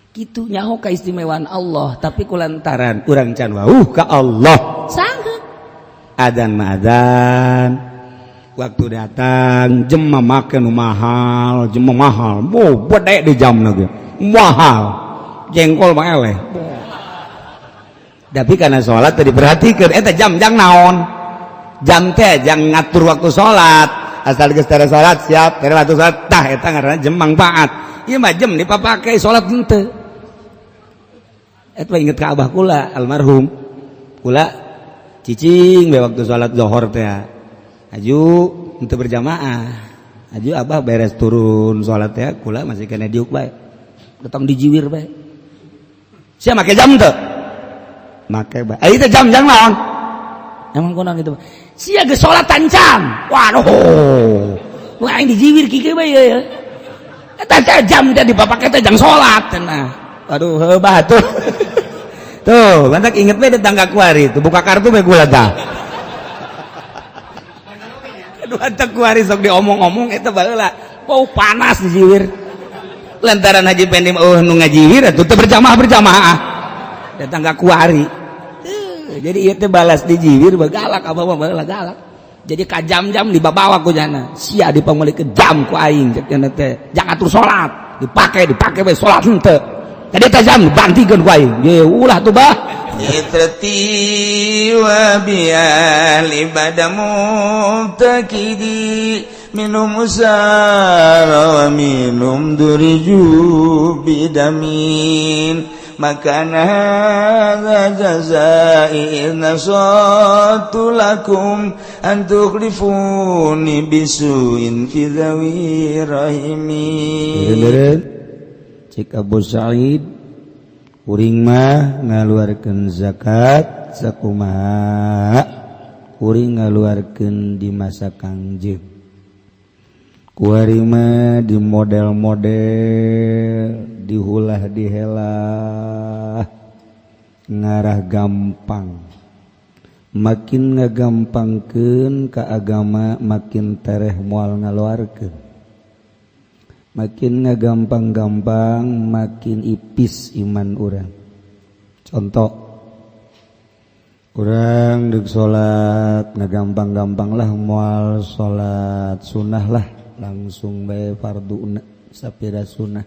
Kitu nyaho keistimewaan Allah, tapi kulantaran urang can wauh ka Allah sanggeut. Adzan ma'adzan, waktu datang jam make nu mahal, jam mahal, bede di jamna ge mahal, jengkol mah eleh. Tapi karena sholat tadi diperhatikeun eta jam naon, jam teh jang ngatur waktu sholat, asal geus tara sholat siap tara waktu sholat tah eta ngaranna jam manfaat. Ieu mah jam dipapake sholat henteu. Eta inget ka abah kula almarhum, kula cicing be waktu sholat zuhur teh aju henteu berjamaah, aju abah beres turun sholat teh kula masih kena diuk bae, datang dijiwir bae. Sia make jam teu? Make bae. Ari teh jam naon? Emang kunaon kitu? Sia geus sholatan jam. Waduh. Nu aing dijiwir kieu bae ya. Eta teh jam teh dipapake teh jang sholat cenah. Waduh heubah tuh. Tuh, bantak inget bae tetangga kuari tuh buka kartu bae gula tah. Aduh bantak kuari sok diomong-omong eta baheula. Bau panas dijiwir. Lantaran Haji Pendi nu ngajiwir atuh teu berjamaah. Tetangga kuari. Jadi ieu teh balas dijiwir bagalak abah mah baheula galak. Jadi ka jam-jam dibawa ku jana. Sia dipamulikeun jam ku aing cek cenah teh. Jangan atur salat, dipake bae salat henteu. Jadi teh jam bantikeun ku aing. Ye ulah tuh bah. Itrati wa bi'al ibadamu takidi minum usara wa minum duriju bidamin. Makana hadza jazai nasatu lakum an tukhlifuni bisuin fi dzawi rahimin. Cik Abu Sa'id kuring mah ngaluarkeun zakat sakumaha kuring ngaluarkeun di masa Kangjeng. Kuari mah di model-model dihulah dihelah ngarah gampang, makin ngagampangkeun ka agama makin tereh moal ngaluarkeun, makin ngagampang-gampang makin ipis iman urang. Contoh urang deuk salat ngagampang-gampang lah moal salat sunnah lah langsung bae farduna sapira sunnah.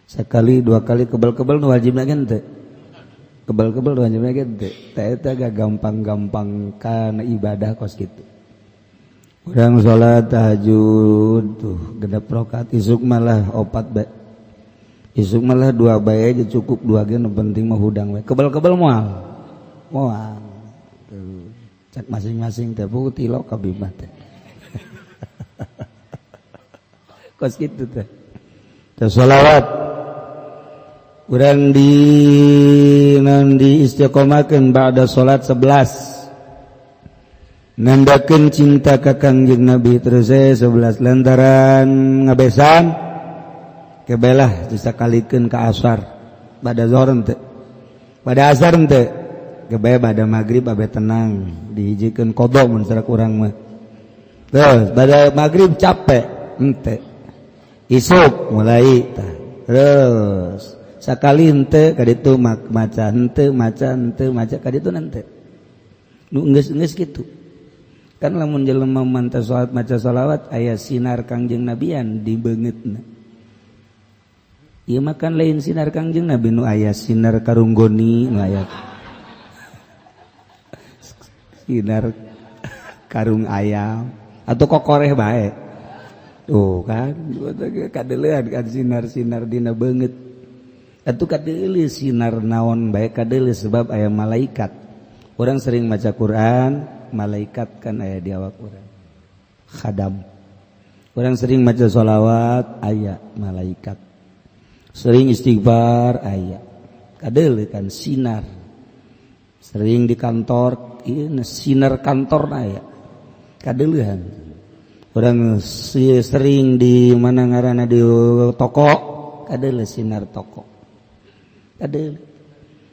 Sekali dua kali kebal-kebal nu wajibna gen teu? Kebal-kebal nu wajibna gen teu? Teh eta gampang-gampang kana ibadah kos kitu. Urang salat tahajud tuh genep rakaat isuk malah 4 bae. Isuk malah 2 bae aja cukup 2 ge nu penting mah hudang bae. Kebal-kebal moal. Moal. Tuh. Cek masing-masing teh putih lo kabimah teh. Kos kitu teh. Teh shalawat urang di istiqomahkeun ba'da salat 11 nandakeun cinta ka Kangjeng Nabi terus 11 lantaran ngabesan kebelah disakalikeun ka asar ba'da zuhur teu ba'da asar teu kebelah ba'da magrib abe tenang dihijikeun qada mun sarak urang mah terus ba'da magrib capek henteu isuk mulai tah terus sakali henteu kaditu maca henteu maca kaditu henteu nu geus kitu kan lamun jelema mantau salat maca shalawat aya sinar Kangjeng Nabian di beungeutna. Ieu mah kan lain sinar Kangjeng Nabi nu aya sinar karunggoni nu aya sinar karung ayam atau kokoreh bae tuh kan kadeulean kan sinar-sinar dina beungeut. Atuh kadeuleu sinar naon bae kadeuleu sebab aya malaikat. Urang sering maca Quran, malaikat kan aya di awak urang. Khadam. Urang sering maca shalawat, aya malaikat. Sering istighfar, aya. Kadeuleu kan sinar. Sering di kantor, ieu sinar kantor aya. Kadeuleuhan. Urang sering di mana ngaranna di toko, kadeuleu sinar toko. Kadeuleu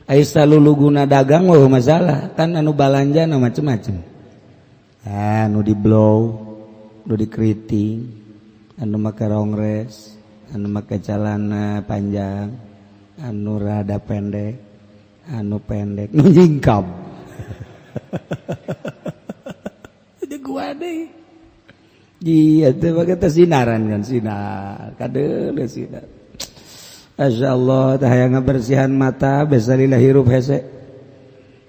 ai saluluguna dagang weuh masalah kan anu balanja na macem-macem anu di blow nu di keriting anu make rongres anu make calana panjang anu rada pendek anu pendek nu nyingkap jadi gua deh iya teh pakai sinaran kan sinar kadeuleus sinar masyaallah tah hayang ngabersihan mata besalillah hirup hese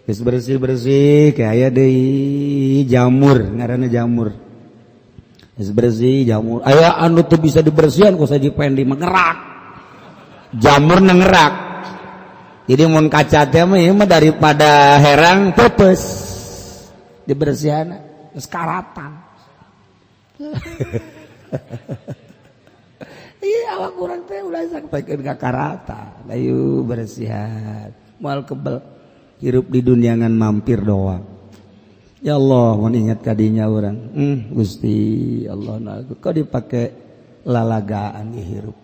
geus bersih-bersih kayak aya deui jamur ngaranna jamur geus bersih jamur aya anu teu bisa dibersihan ku saji pendi mengerak jamur ngerak jadi mun kaca teh mah daripada herang pepes dibersihan geus karatan iya awak kurang teh ulah sampaikan ka karata layu bersihan moal kebel hirup di dunia ngan mampir doang ya Allah mun ingat kadinya urang Gusti Allah kok dipake lalagaan hirup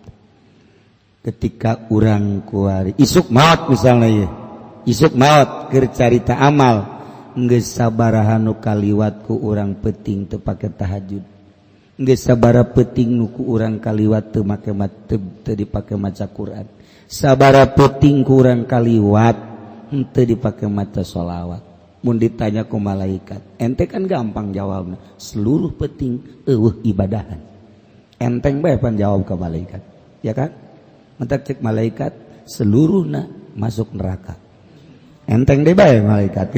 ketika urang kuari isuk maot misalnya ya isuk maot keur carita amal geus sabaraha nu kaliwat ku urang peuting teu pake tahajud geus sabaraha peuting nu ku urang kaliwat teu make teu dipake maca Quran sabaraha peuting ku urang kaliwat teu dipake maca sholawat mun ditanya ku malaikat ente kan gampang jawabna seluruh peuting eueuh ibadahan enteng bae pan jawab ka malaikat ya kan mentak cek malaikat seluruhna masuk neraka enteng deh bae malaikat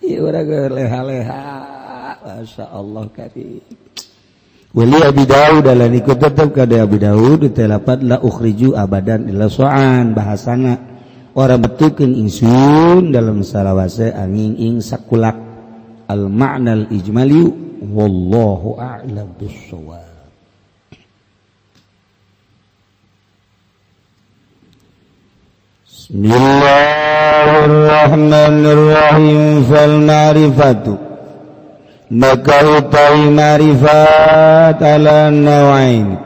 iya urang leha-leha masya Allah karim wali Abi Daud dalam ikut tetap kada Abi Daud ditelapat la ukhriju abadan illa so'an bahasana orang betukeun ingsun dalam salawase angin ing sakulak al ma'nal ijmali wallahu a'lam bissawab. Bismillahirrahmanirrahim fal ma'rifatu maka utai ma'rifat ala nawain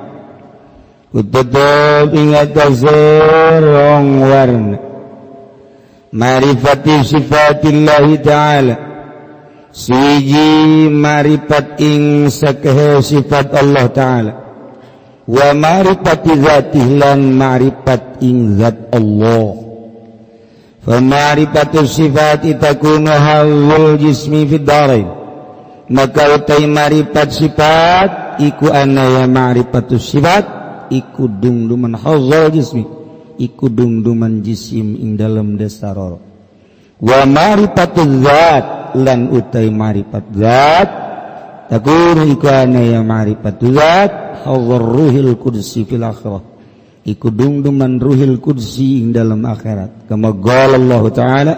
utetep ingat serong warna ma'rifati sifatillahi ta'ala siji ma'rifat ing sakehe sifat Allah ta'ala wa ma'rifati zatih lan ma'rifat ing zat Allah fa ma'rifatu sifati takunu hawul jismi fid darain maka utai ma'rifat sifat iku anaya ma'rifatus sifat iku dungduman hazal jismi iku dungduman jisim ing dalam dasaroro wa ma'rifatul zat lan utai ma'rifat zat takun iku anaya ma'rifatul zat hazal ruhil qudsi fil akhirah iku dungduman ruhil qudsi ing dalam akhirat kama qala Allah ta'ala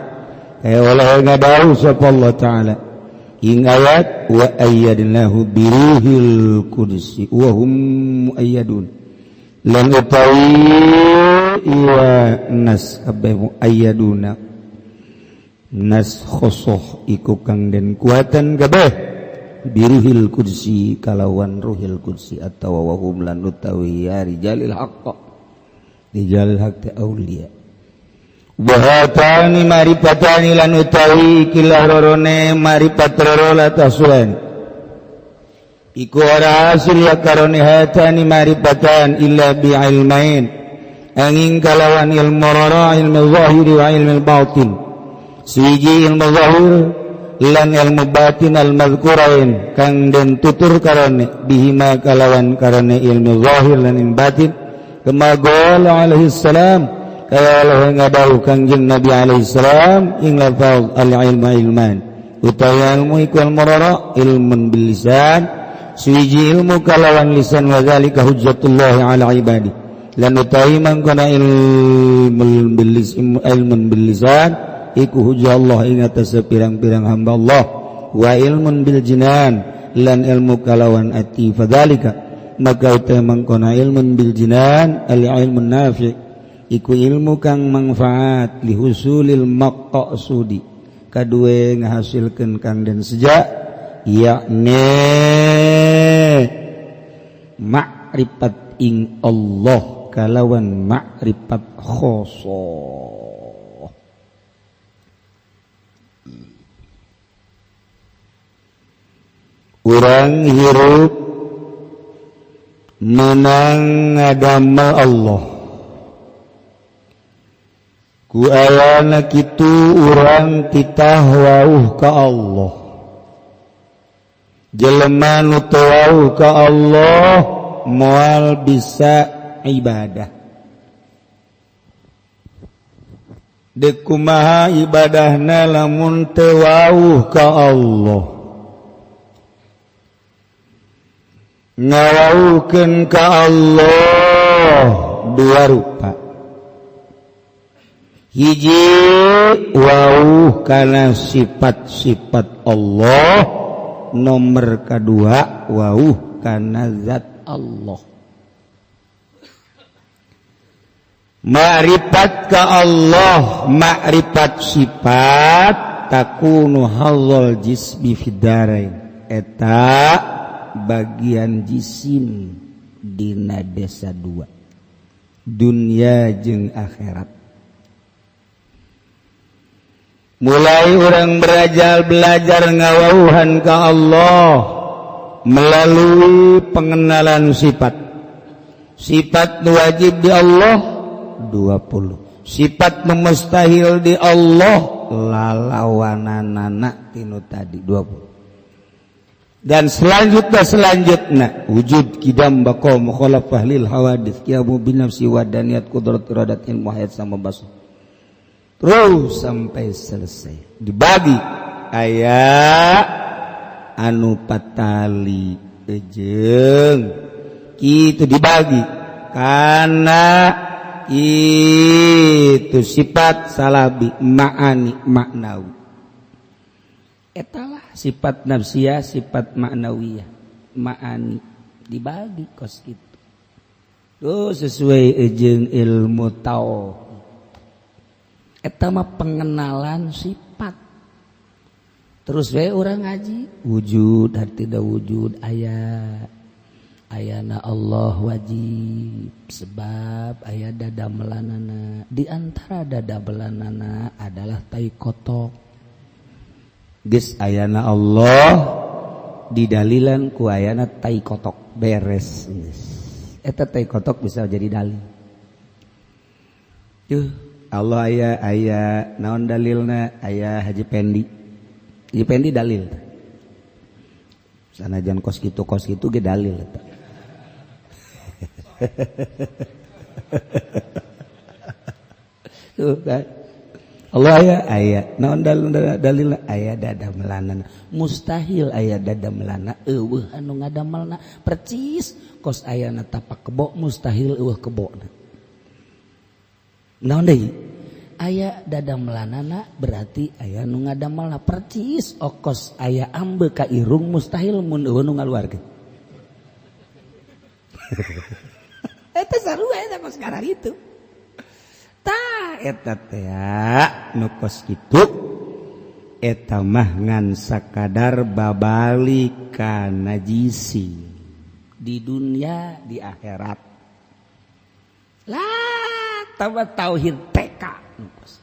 oleh ngadawu sapa Allah ta'ala ing ayat wa ayyadnahu biruhil qudsi wa hum muayyadun lan utawi wa nas kabeh muayyaduna nas khosoh iku kang den kuatan kabeh biruhil qudsi kalawan ruhil qudsi atawa wa hum lan utawi ya rijalil haqq rijalil haqq auliya Wahatani maripatani lan utawi ikilah rorone maripat rorola tasuan iku ora hasil ya karone hatani maripatan illa bi'ilmain angin kalawan ilmu roro ilmu zahiri wa ilmu batin siji ilmu zahir lan ilmu batin al-mazkurain kang den tutur karone bihima kalawan karone ilmu zahir lan ilmu batin kama qala alaihi salam kaya Allah ngadawu kangjeng Nabi alaihi salam ing lafaz al-ilmu ilman utawi ilmu iku al-murara ilmun bil lisan suwiji ilmu kalawan lisan wa zalika hujjatullah ala ibadi lan utawi mangkana ilmun bil lisan iku hujjah Allah ing atas pirang-pirang hamba Allah wa ilmun bil jinan lan ilmu kalawan ati fadzalika maka utawi mangkana ilmun bil jinan al-ilmun nafi' iku ilmu kang manfaat lihusulil maqsudi kadue ngahasilkeun kang den sejak yakni ma'rifat ing Allah kalawan ma'rifat khosoh urang hirup menang ngadamel Allah ku ayana kitu urang titah wauh ka Allah jelema nu teu wauh ka Allah moal bisa ibadah deuk kumaha ibadahna lamun teu wauh ka Allah ngawaukeun ka Allah dua rupa hiji wauh kana sifat-sifat Allah nomor kedua wauh kana zat Allah ma'rifat ka Allah ma'rifat sifat takunu hadzal jismi fid darain eta bagian jisim dina desa dua dunia jeung akhirat mulai orang belajar ngawauhan ka Allah melalui pengenalan sifat nu wajib di Allah 20 sifat nu mustahil di Allah lalawananana tinu tadi 20 dan selanjutnya wujud kidam baqo mukhalafah lil hawadits qiyamu bin nafsi wa daniyat qudrat iradat ilmu hayat sama basar terus sampai selesai dibagi aya anu patali jeung kitu dibagi kana itu sifat salabi ma'ani maknawi eta sifat nafsiyah, sifat maknawiyah, ma'ani dibagi kos gitu. Tuh sesuai jeung ilmu tauhid. Eta mah pengenalan sifat. Terus we urang ngaji wujud dan tidak wujud ayana Allah wajib sebab aya dadamelanana. Di antara dadamelanana adalah tai kotok. Geus ayana Allah didalilan ku ayana tai kotok beres eta tai kotok bisa jadi dalil Allah aya naon dalilna aya Haji Pendi dalil sanajan kos kitu ge dalil eta tuh kan Allah aya naon dalil aya dadamelanana mustahil aya dadamelana eueuh anu ngadamelna percis kos ayana tapak kebo mustahil eueuh kebona naon deui aya dadamelanana berarti aya nu ngadamelna percis okos aya ambe ka irung mustahil mun eueuh nu ngaluarkeun eta sarua eta kos karar itu ta eta teh nu kos kitu eta mah ngan sakadar babalik ka najisi di dunia di akhirat lah tambah tauhid TK nu kos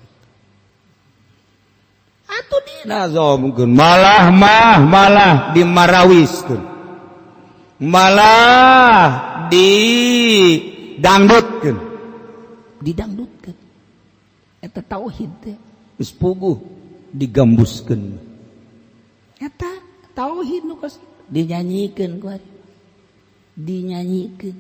atuh dinazomkeun malah dimarawiskeun malah didangdutkeun didangdutkeun eta tauhid teh geus puguh digambuskeun eta tauhid nu kos dinyanyikeun ku ari dinyanyikeun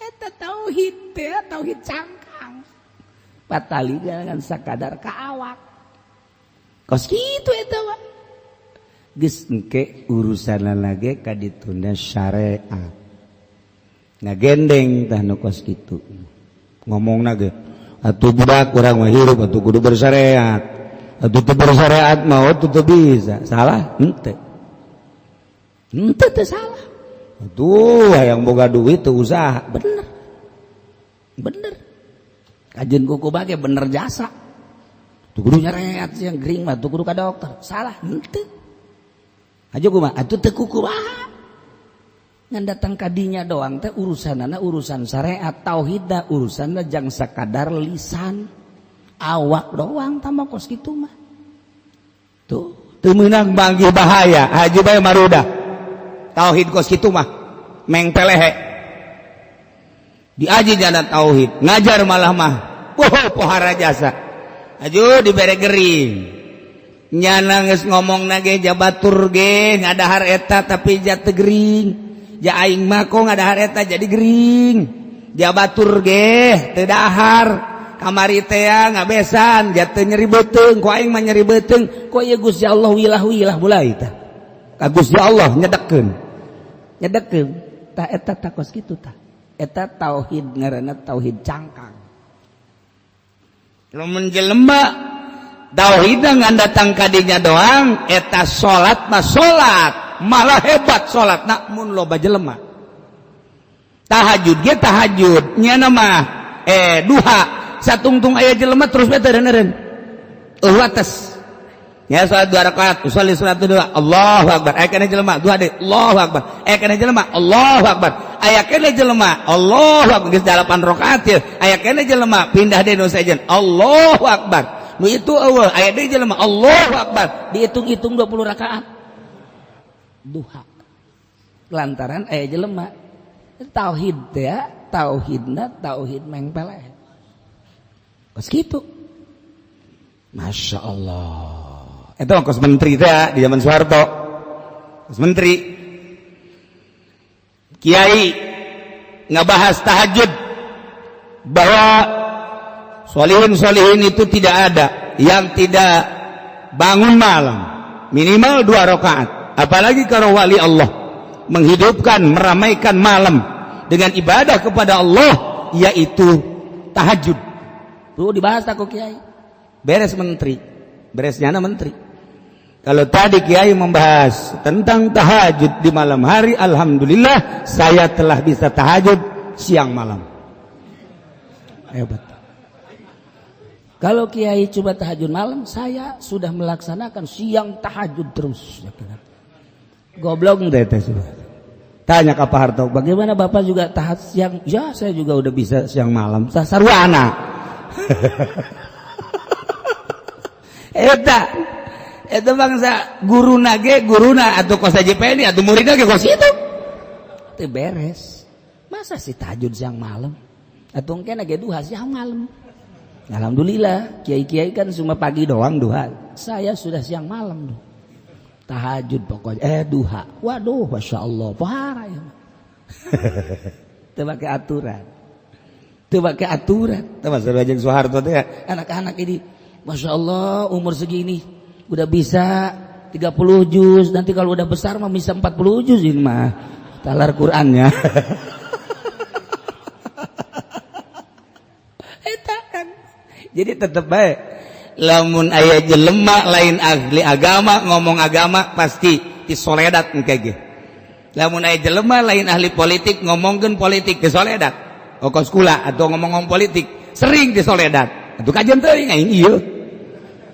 eta tauhid teh tauhid cangkang patali jangan sakadar ka awak kos kitu eta mah geus engke urusanna ge ka dituna syariat ngagendeng tah nu kos kitu ngomongna ge atuh budak urang mah hirup atuh kudu bersyariat atuh teu bersyariat mah atuh teu bisa salah henteu teu salah atuh hayang boga duit teu usaha bener kajeun kuku bage bener jasa teu kudu nyariat yang gering mah teu kudu ka dokter salah henteu aja kumaha atuh teu kumaha ngan datang kadinya doang teh urusanana urusan syariat tauhidna urusanna jang sakadar lisan awak doang tambah kos kitu mah tuh teu meunang banggih bahaya haji bae marudah tauhid kos kitu mah meng pelehe diaji jana tauhid ngajar malah mah pohara jasa aju dibere gering nyana geus ngomongna ge jabatur ge ngadahar eta tapi jat teu gering ja aing mah kok ngadahar eta jadi gering jabatur ge teu dahar kamari teh ngabesan jatuh nyeri beuteung ku aing mah nyeri beuteung ku ieu Gusti Allah wilah mulai tah ka Gusti Allah nyedekeun tah eta takos kitu tah eta tauhid ngaranna tauhid cangkang lamun jelema tauhidna ngan datang ka dinya doang eta salat mah salat malah hebat salatna mun loba jelema tahajud ge tahajud nyana mah duha satungtung aya jelema terus bete reneureun atas ya salat 2 rakaat usolli salat 2 Allahu akbar aya kana jelema 2 deui Allahu akbar aya kana jelema Allahu akbar aya kana jelema Allahu akbar geus 8 rakaat ya aya kana jelema pindah deui nu saejeun Allahu akbar nu itu eueuh aya deui jelema Allahu akbar dihitung-hitung 20 rakaat duha lantaran aya jelema tauhid teh ya tauhidna tauhid meng peleh kos gitu, masya Allah. Itu kos menteri teh di zaman Soeharto, kos menteri, kiai ngabahas tahajud bahwa solihin itu tidak ada yang tidak bangun malam minimal 2 rakaat. Apalagi kalau wali Allah menghidupkan, meramaikan malam dengan ibadah kepada Allah, yaitu tahajud. Tuh dibahas tak kok kiai beres menteri beresnya menteri kalau tadi kiai membahas tentang tahajud di malam hari alhamdulillah saya telah bisa tahajud siang malam hebat kalau kiai coba tahajud malam saya sudah melaksanakan siang tahajud terus goblok deh tanya ke Pak Harto bagaimana bapak juga tahajud siang ya saya juga udah bisa siang malam sarwana eta bangsa guruna atau kos JPN atau muridna ge kos itu teu beres masa sih tahajud siang malam atuh engke ge duha siang malam alhamdulillah kiai-kiai kan cuma pagi doang duha saya sudah siang malam tahajud pokoknya duha waduh masyaallah pohara ya teu make aturan pakai aturan. Mas Rajeng Soeharto teh anak-anak ini Masya Allah umur segini udah bisa 30 juz nanti kalau udah besar mah bisa 40 juz ini mah talar Qur'annya eta kan jadi tetep baik lamun aya jelema lain ahli agama ngomong agama pasti disoledat engke ge lamun aya jelema lain ahli politik ngomongkeun politik disoledat kos kula atau ngomong politik sering disoledat atuh kajian teuing aing ieu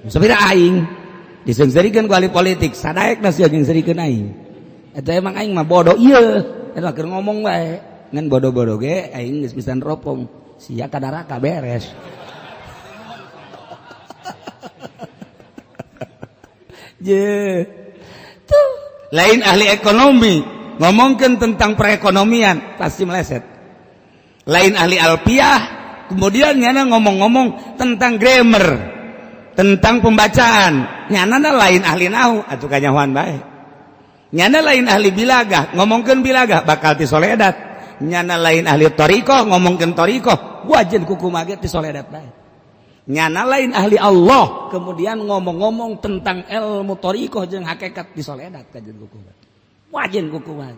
sabira aing disengsarikeun ku ahli politik sadaekna sia jeung serikeun aing eta emang aing mah bodoh ieu eta keur ngomong bae ngan bodoh-bodoh ge aing geus pisan ropong sia ka neraka beres je tuh lain ahli ekonomi ngomongkeun tentang perekonomian pasti meleset lain ahli alfiah kemudian nyana ngomong-ngomong tentang grammar tentang pembacaan nyana lain ahli nahu atuh kanyahoan bae nyana lain ahli bilagah ngomongkeun bilagah bakal disoledat nyana lain ahli thariqah ngomongkeun thariqah wajen kukumaha ge disoledat bae nyana lain ahli Allah kemudian ngomong-ngomong tentang ilmu thariqah jeung hakikat disoledat kajen kukumaha wajen kukumaha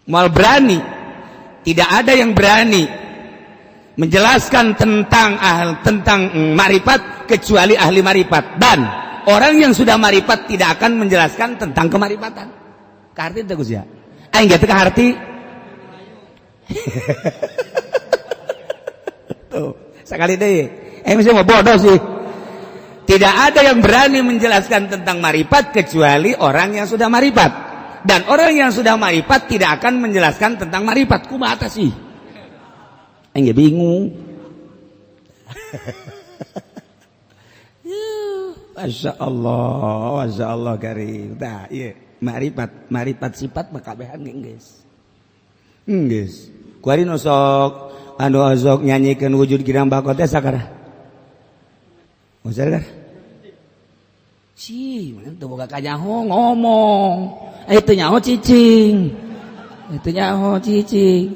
mal berani tidak ada yang berani menjelaskan tentang marifat kecuali ahli marifat dan orang yang sudah marifat tidak akan menjelaskan tentang kemarifatan. Karti itu Gus ya. Aing ge teu kaharti. Tuh, sekali deui. Mesti mau bodoh sih. Tidak ada yang berani menjelaskan tentang marifat kecuali orang yang sudah marifat. Dan orang yang sudah marifat tidak akan menjelaskan tentang marifat. Kumaha tah sih? Aing bingung. Masya Allah karim. Nah, iya, marifat sifat makabehan geus. Geus. Kuari nosok anu ozok nyanyikeun wujud girang bakot teh sakara. Moser kan? Mana teu boga kanyaho ngomong. Itu nyaho cicing. Itu nyaho cicing.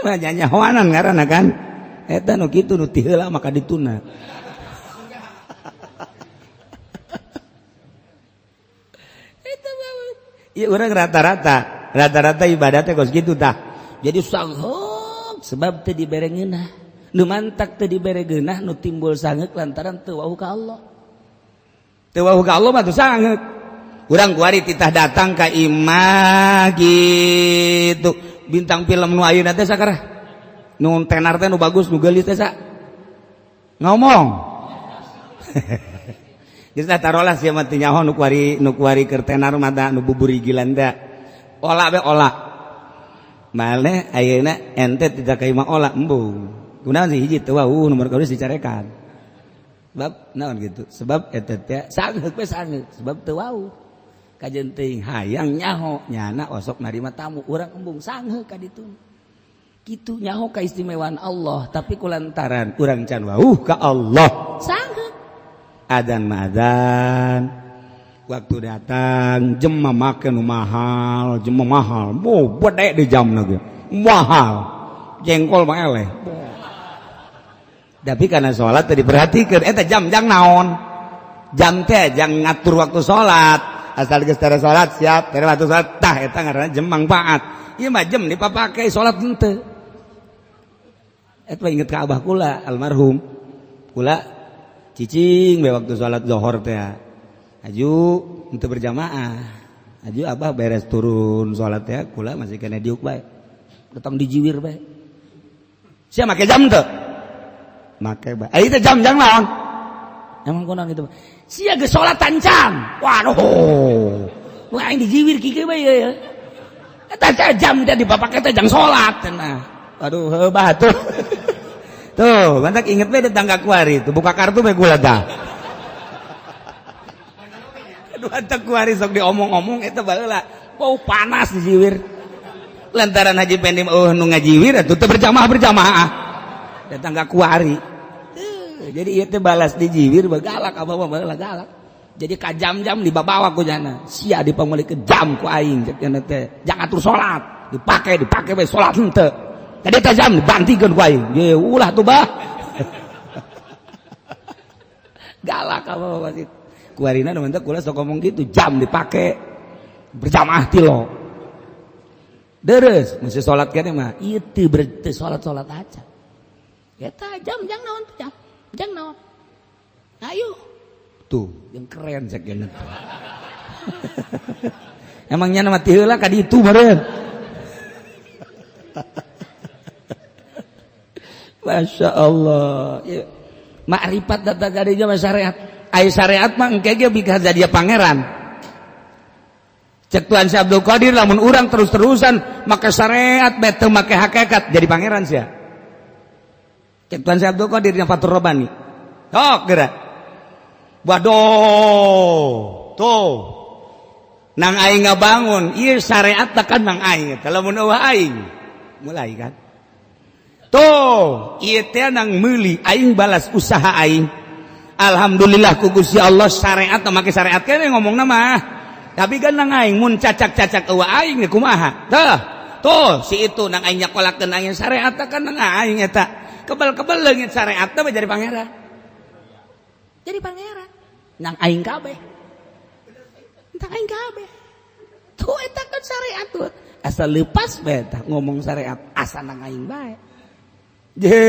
Nyanyahoanan ngaranna kan eta nu kitu nu ti heula maka dituna. Eta banget. Ieu urang rata-rata ibadatnya kos kitu tah. Jadi sangeuk sebab teu dibere ngeunah. Nu mantak teu dibere geunah nu timbul sangeuk lantaran teu wauh ka Allah. Teu wauh ka Allah mah teu sangeuk. Urang kuari titah datang ka imah gitu. Bintang film nu ayeuna teh sakara nu tenar teh nu bagus nu geulis teh sa ngomong geus tarolah sia mah teu nyaho nu kuari keur tenar mah nu buburigilan teh ola be ola maleh ayeuna ente tidak ka imah ola embung kunaon sih hiji teu wauh nomor kaluis dicarekan sebab naon gitu sebab eta teh sangeuk we sangeuk sebab teu wauh kajen teuing hayang nyaho nyana osok narima tamu urang embung sangeuk ka ditu kitu nyaho kaistimewaan Allah tapi kulantaran urang can wauh ka Allah sangeuk adzan madzan waktu datang jem make nu mahal mau bede di jamna ge mahal jengkol mah eleh tapi karena salat teu diperhatikeun eta jam jang naon jam teh jang ngatur waktu salat asal geus tara salat siap tara waktu salat tah eta ngaranna jem mangpaat ieu mah jem dipapake salat henteu eta inget ka abah kula almarhum kula cicing we waktu salat zuhur teh aju henteu berjamaah aju abah beres turun salat teh kula masih kena diuk bae datang dijiwir bae sia make jam teu make bae ieu teh jam jang naon emang kunaon gitu sia geus salatan can waduh wah aing dijiwir kieu bae ya eta jam teh dipapake teh jang salat cenah waduh heubah tuh tuh mantak inget bae tetangga kuari tuh buka kartu bae kula dah aduh antak kuari sok diomong-omong eta baheula bau panas dijiwir lantaran Haji Pendim nu ngajiwir atuh teu berjamaah tetangga kuari jadi ieu teh balas dijiwir galak apa baheula galak jadi ka jam-jam dibabawa ku jana sia dipamulikeun jam ku aing cek cenah teh jang atur salat dipake bae salat henteu tadi teh jam dibantikeun ku aing ye ulah tuh bah galak apa wasit kuarina nu teh kula sok ngomong gitu jam dipake berjamaah ti lo deres mesti salat keneh mah ieu teu salat aja eta jam jang naon teh jam jang naon ayo tuh yang keren cek gini emangnya nama ti heula ka ditu bareng Masya Allah ya. Makrifat data gadinya mah syariat aya syariat mah engke ge bika jadi pangeran cek Tuan Si Abdul Qadir lamun urang terus-terusan make syariat bete make hakikat jadi pangeran sia cek Tuan Si Abdul Qadir yang Fatur Robani sok geura waduh tuh nang aing ngabangun ieu syariat tekan nang aing kalau mun eueuh aing mulai kan tuh ieu teh nang meuli aing balas usaha aing alhamdulillah ku Gusti Allah syariat make syariat keneh ngomongna mah tapi kan nang aing mun cacak-cacak eueuh aing kumaha tah tuh si itu nang aing nyakolakeun aing syariat tekan nang aing eta kebal-kebal leungit syariat teh jadi pangeran nang aing kabeh tuh eta kan syariat tuh asal lepas bae tah ngomong syariat asa nang aing bae je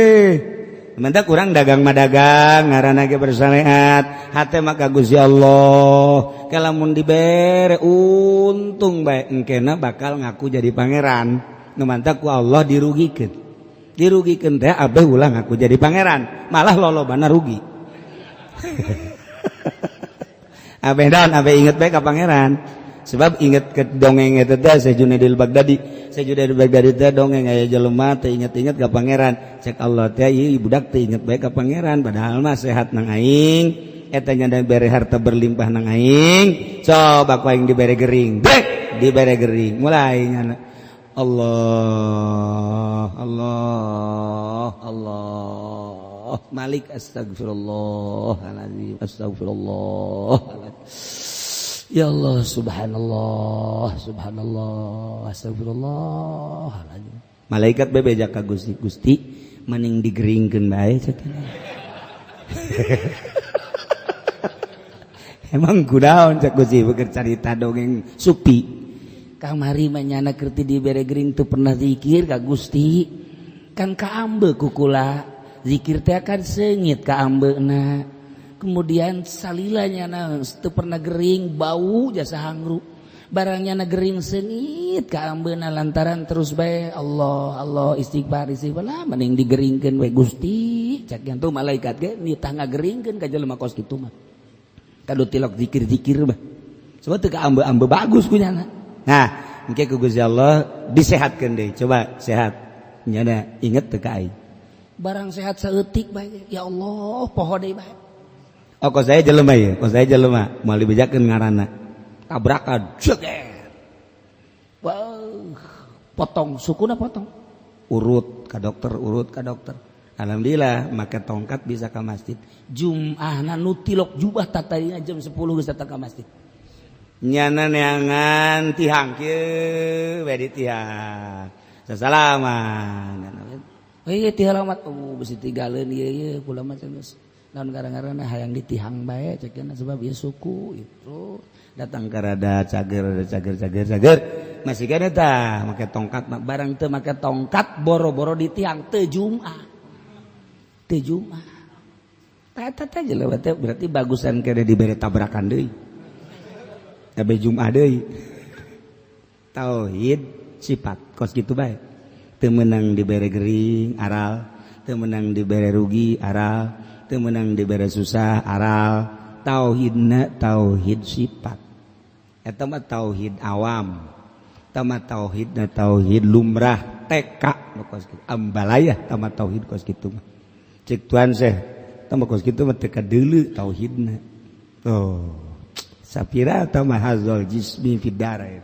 mentak urang dagang mah dagang ngaranna ge bersyariat hate mah ka Gusti Allah kalamun dibere untung bae engkena bakal ngaku jadi pangeran nu mantak ku Allah dirugikeun teh abeh ulah ngaku jadi pangeran malah lolobana rugi abeh daun abeh inget bae ka pangeran sebab inget ke dongeng eta teh Sayyidul Baghdadi teh dongeng aya jelema teh inget-inget ka pangeran cek Allah teh ieu budak teh inget bae ka pangeran padahal mah sehat nang aing eta nya dibere harta berlimpah nang aing coba ku aing dibere gering dek dibere gering mulai nyana Allah Malik astagfirullahaladzim ya Allah subhanallah astagfirullahaladzim malaikat bebeja ka Gusti mending digeringkeun bae cek emang kudaon cek Gusti beker carita dongeng supi kamari manyana kerti dibere gering teu pernah zikir ka Gusti kan kaambe kukula zikir teh kan seungit kaambeuna kemudian salilanya teu pernah gering bau jasa hangru barangnya na gering seungit kaambeuna lantaran terus bae Allah istighfar lah mending digeringkeun we Gusti cak yantu malaikat ge nitah ngageringkeun ka jelema kos kitu mah kadu tilok zikir-zikir mah coba teu kaambe-ambe bagus kunyana. Nah, engke ku Gusti Allah disehatkeun deui. Coba sehat. Nyana inget teu ka aing. Barang sehat saeutik bae. Ya Allah, poho deui bae. Oh, kos saya jelema ieu, moal dibejakeun ngaranna. Tabrakan jeger. Wah, potong sukuna potong. Urut ka dokter. Alhamdulillah make tongkat bisa ka masjid. Jum'ahna nu tilok jubah tatayna jam 10 geus datang ka masjid. Nyana neangan tihang kieu we ditihang sasalaman we tihalamat bisi tigaleun ieu kula mah geus naon gara-garana hayang ditihang bae cekeuna sebab ieu suku itu datang ka rada cager masih kana tah make tongkat barang teu make tongkat boro-boro ditihang teu Jumat tata jelema teh berarti bagusan kene dibere tabrakan deui Abe Jumat deui. Tauhid sifat kos kitu bae. Teu meunang dibere gering aral, teu meunang dibere rugi aral, teu meunang dibere susah aral. Tauhidna tauhid sifat. Eta mah tauhid awam. Eta mah tauhidna tauhid lumrah teka kos kitu. Ambalayah eta mah tauhid kos kitu mah. Cek tuan Syekh, eta mah kos kitu mah teu kadeuleu tauhidna. Oh. Sapira atau mahazol jismi fidarain.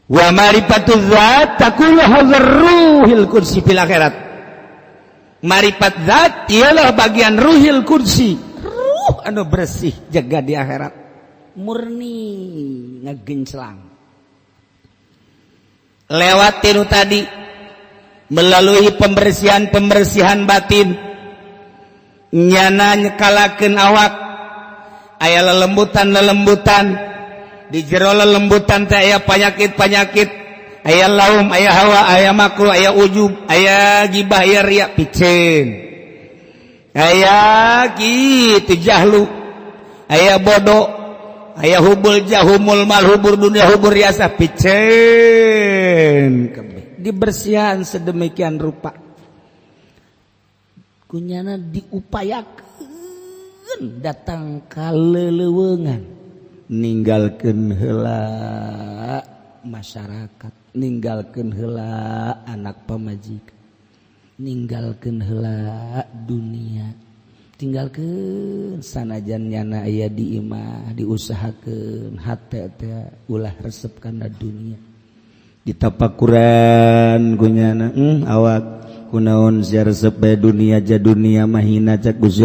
Wa marifatu zat takunu hadzar ruhil kursi fil akhirat. Marifat zat ialah bagian ruhil kursi. Ruh anu bersih jaga di akhirat. Murni ngagenclang. Lewat tinu tadi melalui pembersihan batin. Nyana nyekalakeun awak aya lelembutan di jero lelembutan teh aya panyakit aya laum aya hawa aya makruh aya ujub aya gibah aya riya picen aya kitu jahlu aya bodoh aya hubul jahumul mal hubur dunia hubur riasa picen dibersihan sedemikian rupa kunyana diupayakeun datang ka leuleungan ninggalkeun heula masyarakat ninggalkeun heula anak pamajikan ninggalkeun heula dunia tinggalkeun sanajan nyana aya di imah diusahakeun hate teh ulah resep kana dunia ditapakuran kunyana awak kunaon sia resep bae dunia ja dunia mahina cek Gusti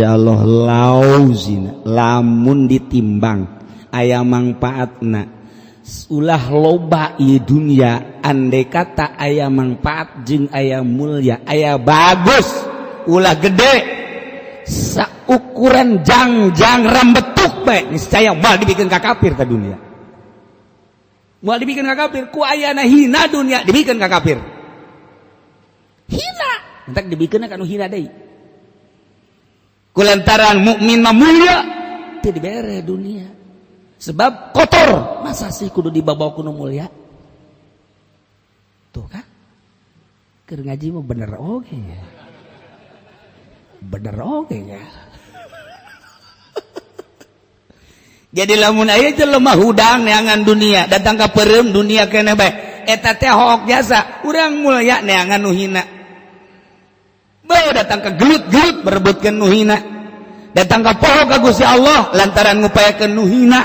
Allah lauzina lamun ditimbang aya mangpaatna ulah loba ieu dunia andai kata aya mangpaat jeung aya mulya aya bagus ulah gede saukuran jangjang rambetuk bae niscaya moal dibikeun ka kafir ta dunia moal dibikeun ka kafir ku ayana hina dunia dibikeun ka kafir hina entak dibikeun ka nu hina deui kulantaran mukmin mah mulia teu dibere dunia sebab kotor masa sih kudu dibawa ku nu mulia tuh kan keur ngaji mah bener oge nya jadi lamun aya jelema hudang neangan dunia datang ka peureum dunia keneh bae eta teh hook jasa urang mulya neangan nu hina bae datang ka gelut-gelut berebutkeun nu hina datang ka poho ka Gusti Allah lantaran ngupayakeun nu hina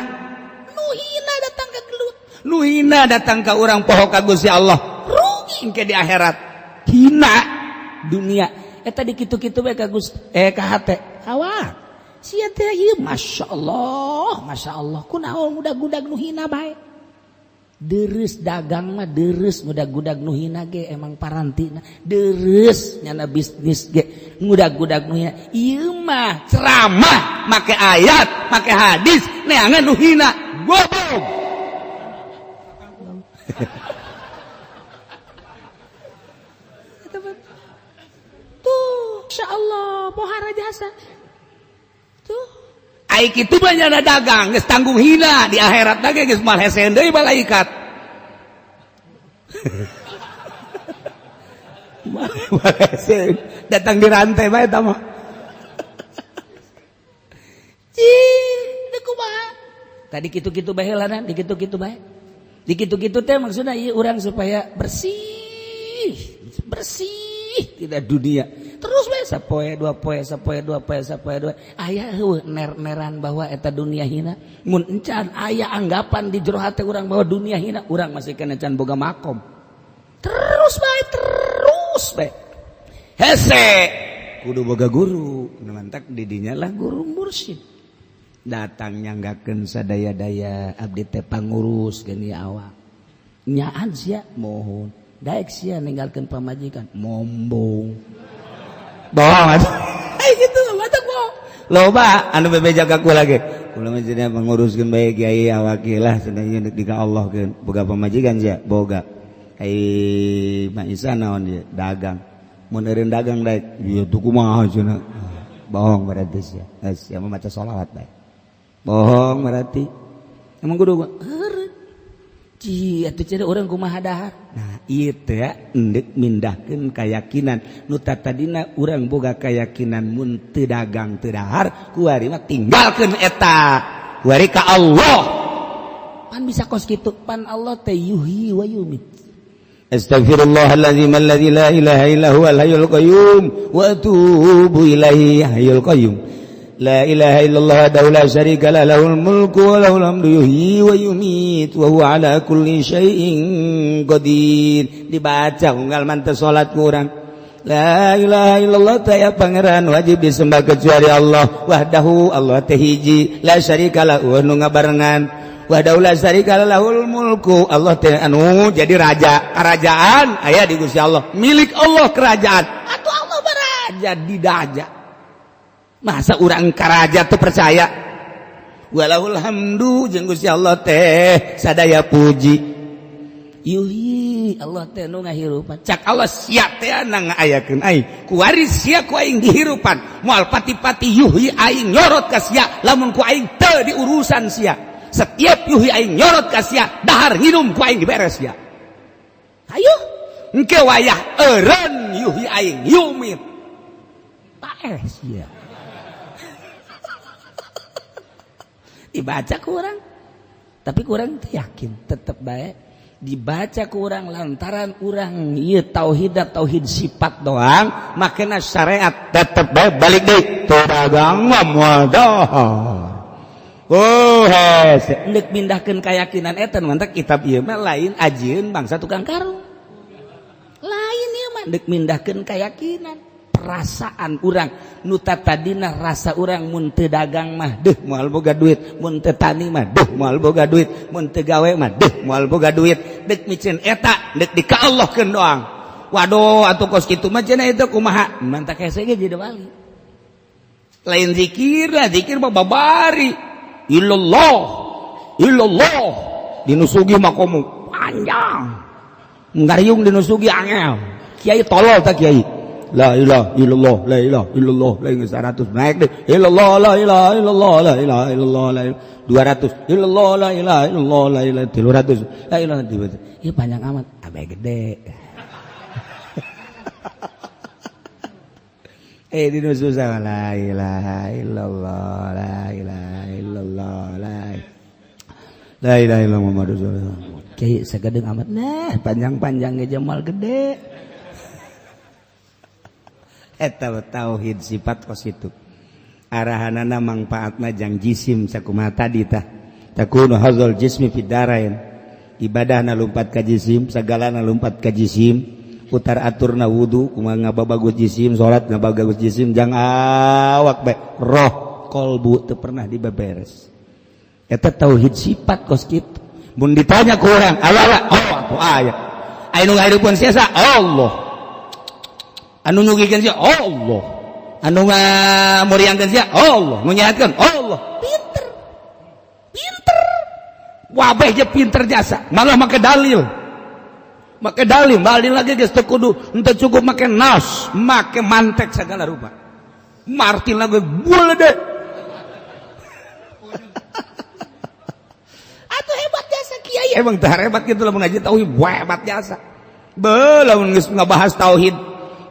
datang ka gelut nu hina datang ka urang poho ka Gusti Allah rugi engke di akhirat hina dunia eta dikitu-kitu bae ka Gusti ka hate awak sia teh ieu masyaallah kunaon budak-budak nu hina bae deres dagang mah deres budak-budak nu hina ge emang parantina deres nyana bisnis ge budak-budak nu hina ieu mah ceramah make ayat make hadis neangan nu hina goblok tuh insyaallah pohara jasa tuh ai kitu banyak dagang geus tanggung hina di akhirat ge geus mal hesen deui malaikat malaikat datang di rantai bae eta mah kumaha tadi kitu-kitu bae heula dikitu-kitu bae dikitu-kitu teh maksudna ieu urang supaya bersih tidak dunia terus bae sapoe dua poe aya heueuh ner-neran bahwa eta dunia hina mun encan aya anggapan di jero hate urang bahwa dunia hina urang masih kana can boga makom terus bae hese kudu boga guru mantak didinya lah guru mursyid datang nyanggakeun sadaya-daya abdi teh pangurus geni awak nyaan sia mohon daek sia ninggalkeun pamajikan mombong bohong atuh gitu matak bohong loba anu bebeja ka kula ge kula mah cenah manguruskeun bae kiai awak lah cenah di ka Allah keun boga pamajikan sia boga ai mah isa naon dia dagang mun eureun dagang daek ieu tuh kumaha cenah bohong berarti sia sia mah maca shalawat bae bohong berarti emang kudu heureun ci atuh cenah urang kumaha dahar nah ieu teh endek mindahkeun keyakinan nu tadina urang boga keyakinan mun teu dagang teu dahar kuari mah tinggalkeun eta kuari ka Allah pan bisa kos kitu pan Allah teh yuhyi wa yumit astaghfirullahaladzim alladzi la ilaha illa huwal hayyul qayyum wa atubu ilaihi hayyul qayyum la ilaha illallah la syarika lah lahul mulku wa lahul hamdu yuhyi wa yumiit wa huwa ala kulli syai'in qadir dibaca unggal manteu salat kurang la ilaha illallah taya pangeran wajib disembah kecuali Allah wahdahu Allah teh hiji la syarika lah nu ngabarengan wahdahu la syarika lah lahul mulku Allah teh anu jadi raja kerajaan aya di Gusti Allah milik Allah kerajaan atuh Allah baraja di daja masa urang karaja teu percaya walahul hamdu jeung Gusti Allah teh sadaya puji yuhi Allah teh nu ngahirupan cak Allah sia teh ngaayakeun aing kuari sia ku aing dihirupan moal pati-pati yuhi aing nyorot ka sia lamun ku aing teu diurusan sia setiap yuhi aing nyorot ka sia dahar nginum ku aing diberes sia hayu engke wayah eureun yuhi aing yumit pae sia dibaca kurang tapi kurang yakin tetap baik dibaca kurang lantaran urang ieu tauhid sifat doang makena syariat tetap baik balik deui teu dagang mah moal dahar oh hese endek pindahkeun keyakinan eta mantap kitab ieu mah lain ajieun bangsa tukang karung lain ieu mah endek mindahkeun keyakinan perasaan urang nu tadina rasa urang mun teu dagang mah deuh moal boga duit mun teu tani mah deuh moal boga duit mun teu gawe mah deuh moal boga duit deuk micen eta deuk di ka Allah keun doang waduh atuh kos kitu mah cenah eta kumaha mantak hese ge jadi wali lain zikir lah zikir mah babari illallah dinusugi mah komo panjang ngariung dinusugi angel kiai tolol tak kiai la ilaha illallah la ilaha illallah la ilaha 100 naik deh illallah la ilaha illallah la ilaha illallah la 200 illallah la ilaha illallah la ilaha 300 la ilaha illallah ieu panjang amat abe gede dinu susah la ilaha illallah la ilaha illallah la ilaha illallah Muhammadur Rasulullah. Kiai sagadeng amat nah panjang-panjang ge jamal gede. Eta tauhid sifat kos itu. Arahanana mangpaatna jang jisim sakumaha tadi tah. Takunu hadzal jismi fid darain. Ibadahna lumpat ka jisim, sagalana lumpat ka jisim. Putar aturna wudu kumaha ngababagus jisim, salat ngababagus jisim, jang awak bae roh kolbu teu pernah dibeberes. Eta tauhid sifat kos kitu. Mun ditanya ku urang, aya oh atuh aya. Anu ngahirupeun siasa Allah. Anu nyugikeun sia Allah. Anu ngamuriangkeun sia Allah, nu nyahatkeun Allah. Pinter. Wabeh je pinter jasa, malah make dalil. Make dalil lagi geus teu kudu henteu cukup make nas, make mantek sagala rupa. Martil lagi bule deh. Atuh hebat jasa kiai emang teu hebat kitu lamun ngaji tauhid hebat jasa. Beuh lamun geus ngabahas tauhid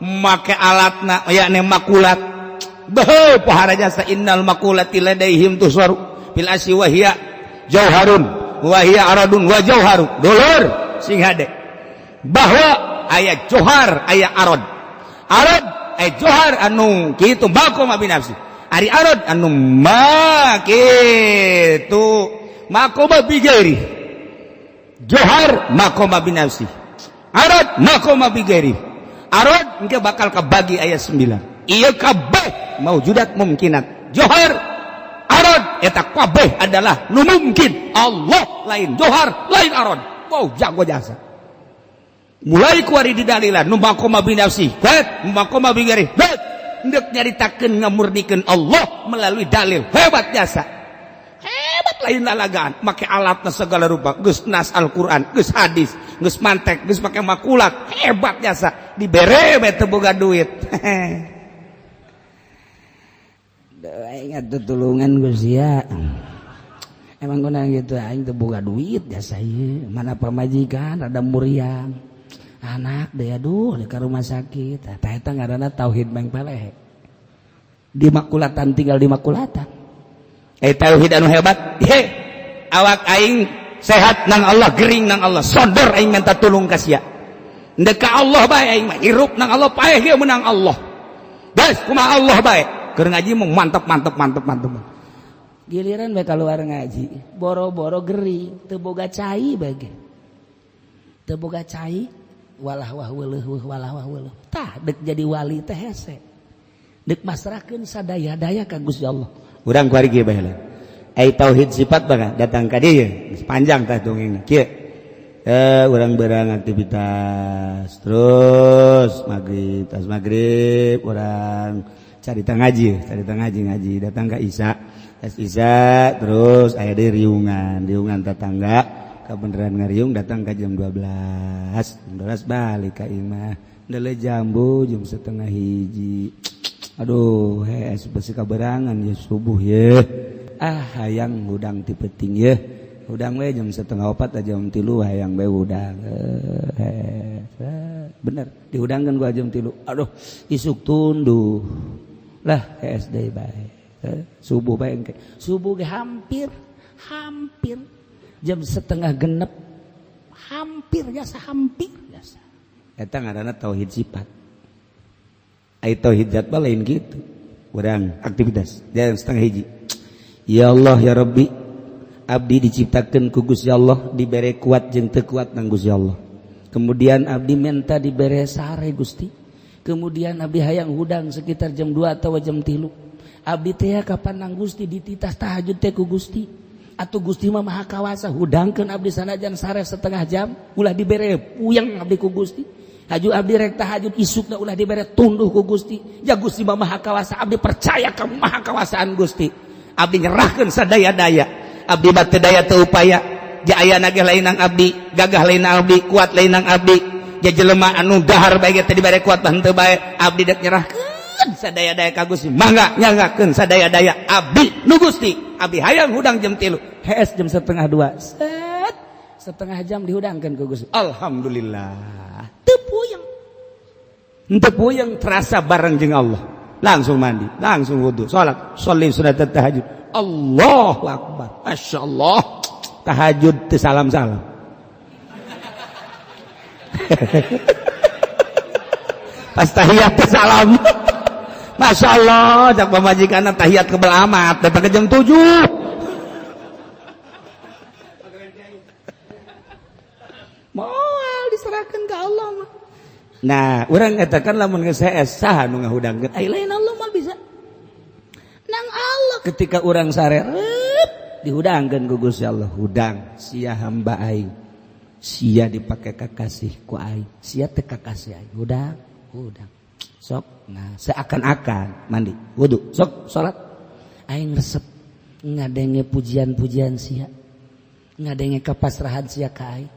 make alatna yakni makulat. Beuh pohara jasa innal makulati ladaihim tuswaru fil asyi wa hiya jauharun wa hiya aradun wa jauharun. Dulur sing hade bahwa aya johar aya arad johar anu kitu makom abi nafsi ari arad anu kitu makom abi gairi johar makom abi nafsi arad makom abi gairi arad engke bakal kabagi aya 9 ieu kabeh maujudat mungkinat johar arad eta kabeh adalah nu mungkin Allah lain johar lain arad wow jago jasa mulai kuari di dalilan nu makoma binafsi bet makoma bigari bet ndek nyaritakeun ngamurnikeun Allah melalui dalil hebat jasa hebat lain lalagaan make alatna segala rupa geus nas Al-Qur'an geus hadis geus mantek geus make makulat hebat jasa dibere we teu boga duit ingat tutulungan Gusti ya emang kuna gitu aing teu boga duit jasa ieu mana pamajikan ada muriang anak deh aduh ka rumah sakit tah eta ngaranna tauhid bang peleh di makulatan tinggal di makulatan tauhid anu hebat he awak aing sehat nang Allah gering nang Allah sondor aing minta tulung ka sia ndek ka Allah bae aing mah hirup nang Allah paeh ge menang Allah guys kumaha Allah bae keur ngaji mah mantep giliran bae kaluar ngaji boro-boro gering teu boga cai bage teu boga cai walah wah weuleuh tah dek jadi wali teh hese dek masrahkeun sadaya-daya ka Gusti Allah urang kuari kieu bae ai tauhid sifat bae datang ka dieu panjang tah dongengna kieu urang beurang aktivitas terus maghrib urang carita ngaji datang ka Isya terus aya deui riungan tetangga beneran ngariung datang ke jam 12 balik ka imah dele jambu jam 12:30 aduh besi kaberangan ya subuh ya hayang hudang ti peuting ya hudang we jam 3:30 jam 3 hayang we hudang bener dihudangkeun gua jam 3 aduh isuk tunduh lah SD bae subuh bae engke subuh ge hampir jam 6:30 hampir jasa eta ngaranna tauhid sifat ai tauhid zat lain gitu urang aktivitas jam 12:30 ya Allah ya Rabbi abdi diciptakeun ku Gusti Allah dibere kuat jeung teu kuat nang Gusti Allah kemudian abdi minta dibere sare Gusti kemudian abdi hayang hudang sekitar jam 2 atau jam 3 abdi teh kapan nang Gusti dititas tahajud teh ku Gusti atuh Gusti mah maha kawasa hudangkeun abdi sanajan sare setengah jam ulah dibere puyeng abdi ku Gusti haju abdi rek tahajud isukna ulah dibere tunduh ku Gusti ya Gusti mah maha kawasa abdi percaya ka maha kawasaan Gusti abdi nyerahkeun sadaya-daya abdi mah teu daya teu upaya ja ayana ge lain nang abdi gagah lain nang abdi kuat lain nang abdi ja jelema anu dahar bae ge teu dibere kuat mah henteu bae abdi dek nyerahkeun sadaya-daya ka Gusti mangga nyanggakeun sadaya-daya abdi nu Gusti abdi hayang hudang jam 3 hees jam 1:30 set setengah jam dihudangkeun ku Gusti alhamdulillah teu puyeng terasa bareng jeung Allah langsung mandi, langsung wudu, salat, sholli sunat tahajud. Allahu akbar. Masyaallah. Tahajud teu salam-salam. Pas tahiyat teh salam. Masyaallah, cak pamajikanna tahiyat kebal amat, datang ke jam 7. Moal diserahkan ke Allah mah. Nah, urang katakan lamun geus saes saha nu ngahudangkeun? Ai lain Allah mah bisa. Nang Allah ketika urang sareret dihudangkeun ku Gusti Allah, hudang sia hamba aing. Sia dipake kakasih ku aing. Sia teu kakasih aing. Hudang. Sok. Nah, seakan-akan mandi, wudu, sok salat. Aing resep ngadenge pujian-pujian sia. Ngadenge kapasrahan sia ka aing.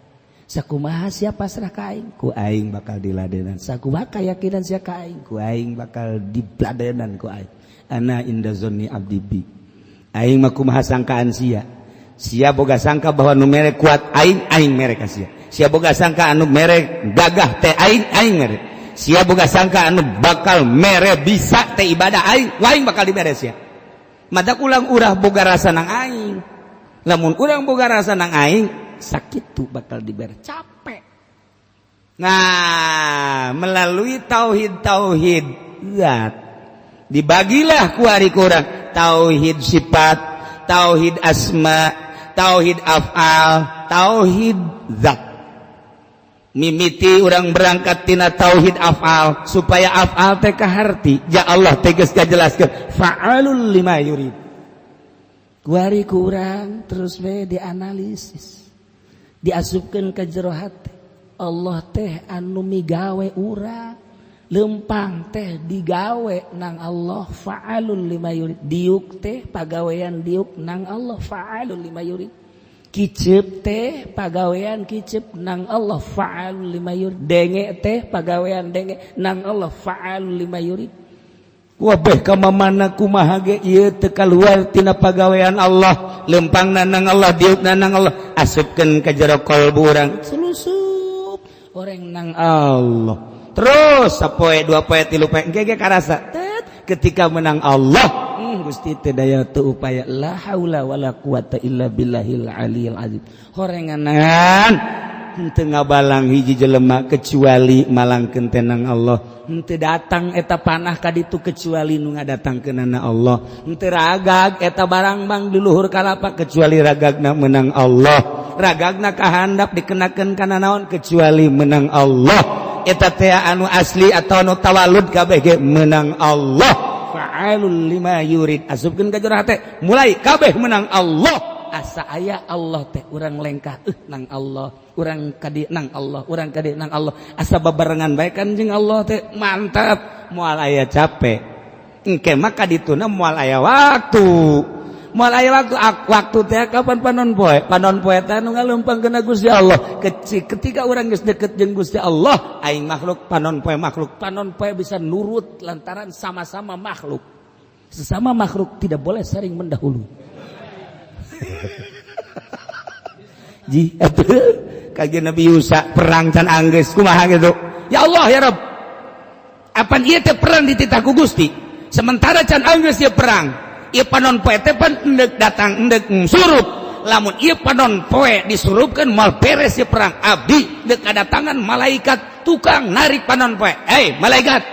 Sakumaha sia pasrah ka aing, ku aing bakal diladenan. Sakumaha keyakinan sia ka aing, ku aing bakal diladenan ku aing. Ana inda zonni abdi bi. Aing mah kumaha sangkaan sia. Sia boga sangka bahwa nu mere kuat aing mere ka sia. Sia boga sangka anu mere gagah teh aing mere. Sia boga sangka anu bakal mere bisa teh ibadah aing bakal dibere sia. Madak ulang urah boga rasa nang aing. Lamun urang boga rasa nang aing, sakit tuh bakal diberi capek. Nah, melalui tauhid zat dibagilah ku ari kurang tauhid sifat, tauhid asma, tauhid af'al, tauhid zat. Mimiti urang berangkat tina tauhid af'al supaya af'al teh kaharti ja Allah tegas kajelaskeun fa'alul lima yurid. Ku ari kurang terus we dianalisis. Diasupkeun ka jero hati. Allah teh anu migawe urang, lempang teh digawe nang Allah fa'alul lima yurid. Diuk teh pagawean diuk nang Allah fa'alul lima yurid. Kicep teh pagawean kicep nang Allah fa'alul lima yurid. Denge teh pagawean denge nang Allah fa'alul lima yurid. Wabeh kamamana kumaha ge ieu teu kaluar tina pagawean Allah, lempangna nang Allah, diukna nang Allah, asupkeun ka jero qalbu urang, selusup oreng nang Allah. Terus sapoe, dua poe, tilu poe engke karasa. Ketika menang Allah, Gusti teu daya teu upaya, la haula wala quwata illa billahil aliyil azim. Horenganan henteu ngabalang hiji jelema kecuali malangkeun teh nang Allah. Henteu datang eta panah ka ditu kecuali nu ngadatangkeunana Allah. Henteu ragag eta barang bang di luhur kalapa kecuali ragagna menang Allah. Ragagna kahandap dikenakeun kana naon kecuali menang Allah. Eta teh anu asli atau anu tawalud kabeh ge menang Allah. Fa'alul lima yurid. Asupkeun ka jero hate mulai kabeh menang Allah. Asa aya Allah teh urang lengkah nang Allah, urang kadi nang Allah, urang kadi nang Allah. Asa babarengan bae kan jeung Allah teh mantap. Moal aya capek engke mah kadituna moal aya waktu. Moal aya waktu teh kapan panon poe? Panon poe teh anu ngaleumpangkeun Gusti Allah. Ketika urang geus deukeut jeung Gusti Allah, aing makhluk panon poe bisa nurut lantaran sama-sama makhluk. Sesama makhluk tidak boleh saling mendahului. Ji atuh kajian Nabi Yusa perang can anggeus kumaha gitu. Ya Allah ya Rabb, apan ieu teh perang dititah ku Gusti sementara can anggeus ieu perang ieu panon poe teh pan endek datang endek surup. Lamun ieu panon poe disurupkeun moal beres ieu perang abdi deuk kadatangan malaikat tukang narik panon poe. Hei malaikat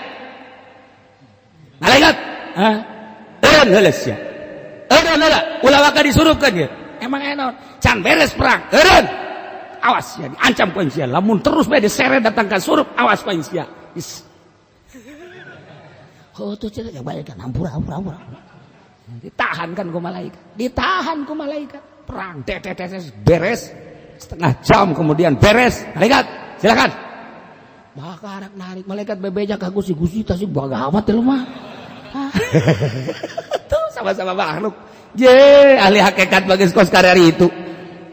eureun heula sia. Eureun ulah waka disurupkeun ieu. Emang enak can beres perang eureun. Awas ya diancam ku sia. Lamun terus bae diseret datang ka surup awas ku sia. Oh tuh cenah ya bae kan ampura. Ditahan ku malaikat. Perang beres setengah jam kemudian beres. Malaikat silakan. Bakarak narik malaikat bebeja ka Gusti tah sih bagawat teh lu mah. Tuh sama-sama makhluk. Je ahli hakikat bagus kos karari itu.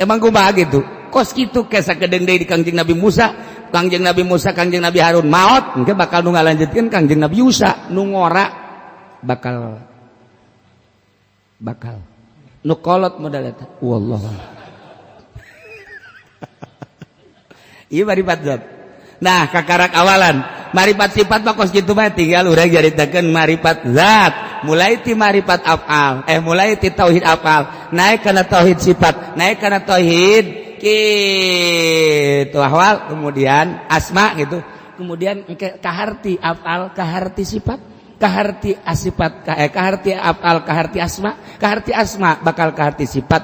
Emang kumaha gitu? Kos kitu kesa kedeng deui di Kangjeng Nabi Musa, Kangjeng Nabi Harun maot, engke bakal nu ngalanjutkeun Kangjeng Nabi Yusa nu ngora bakal nu kolot modal eta. Wallahu. Ieu bari padzat. Nah, kakarak awalan Marifat sifat mah kos kitu mah tinggal urang jaritakeun marifat zat. Mulai ti marifat afal, mulai ti tauhid afal, naik kana tauhid sifat, naik kana tauhid kitu ahwal, kemudian asma gitu. Kemudian kaharti afal, kaharti sifat, kaharti asifat, kaharti afal, kaharti asma bakal kaharti sifat,